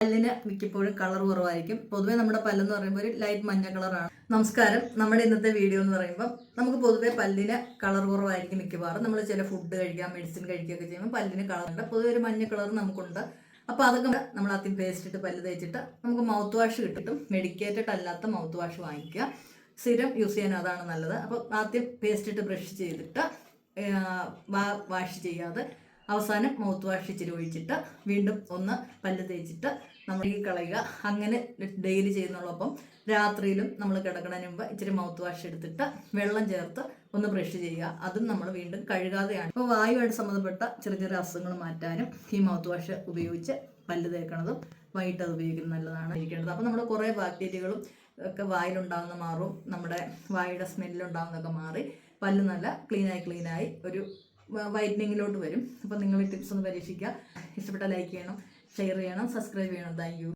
പല്ലിന് മിക്കപ്പോഴും കളർ കുറവായിരിക്കും. പൊതുവേ നമ്മുടെ പല്ലെന്ന് പറയുമ്പോൾ ഒരു ലൈറ്റ് മഞ്ഞ കളറാണ്. നമസ്കാരം. നമ്മുടെ ഇന്നത്തെ വീഡിയോ എന്ന് പറയുമ്പോൾ നമുക്ക് പൊതുവേ പല്ലിന് കളർ കുറവായിരിക്കും മിക്കവാറും. നമ്മൾ ചില ഫുഡ് കഴിക്കാം, മെഡിസിൻ കഴിക്കുകയൊക്കെ ചെയ്യുമ്പോൾ പല്ലിന് കളറുണ്ട്. പൊതുവെ ഒരു മഞ്ഞ കളർ നമുക്കുണ്ട്. അപ്പോൾ അതൊക്കെ നമ്മൾ ആദ്യം പേസ്റ്റ് ഇട്ട് പല്ല് തേച്ചിട്ട് നമുക്ക് മൗത്ത് വാഷ് കിട്ടും. മെഡിക്കേറ്റഡ് അല്ലാത്ത മൗത്ത് വാഷ് വാങ്ങിക്കുക. സ്ഥിരം യൂസ് ചെയ്യാൻ അതാണ് നല്ലത്. അപ്പോൾ ആദ്യം പേസ്റ്റ് ഇട്ട് ബ്രഷ് ചെയ്തിട്ട് വാഷ് ചെയ്യാതെ അവസാനം മൗത്ത് വാഷ് ഇച്ചിരി ഒഴിച്ചിട്ട് വീണ്ടും ഒന്ന് പല്ല് തേച്ചിട്ട് നമ്മൾ കളയുക. അങ്ങനെ ഡെയിലി ചെയ്യുന്നുള്ളപ്പം രാത്രിയിലും നമ്മൾ കിടക്കുന്നതിന് മുമ്പ് ഇച്ചിരി മൗത്ത് വാഷ് എടുത്തിട്ട് വെള്ളം ചേർത്ത് ഒന്ന് ബ്രഷ് ചെയ്യുക. അതും നമ്മൾ വീണ്ടും കഴുകാതെയാണ്. അപ്പോൾ വായുവായിട്ട് സംബന്ധപ്പെട്ട ചെറിയ ചെറിയ അസുഖങ്ങൾ മാറ്റാനും ഈ മൗത്ത് വാഷ് ഉപയോഗിച്ച് പല്ല് തേക്കുന്നതും വൈകിട്ട് അത് ഉപയോഗിക്കുന്നത് നല്ലതാണ് ഇരിക്കേണ്ടത്. അപ്പോൾ നമ്മുടെ കുറേ ബാക്ടീരിയകളും ഒക്കെ വായിലുണ്ടാകുന്ന മാറും. നമ്മുടെ വായുടെ സ്മെല്ലുണ്ടാകുന്നതൊക്കെ മാറി പല്ല് നല്ല ക്ലീനായി ഒരു വൈറ്റനിങ്ങിലോട്ട് വരും. അപ്പോൾ നിങ്ങൾ ഈ ടിപ്സ് ഒന്ന് പരീക്ഷിക്കുക. ഇഷ്ടപ്പെട്ട ലൈക്ക് ചെയ്യണം, ഷെയർ ചെയ്യണം, സബ്സ്ക്രൈബ് ചെയ്യണം. Thank you.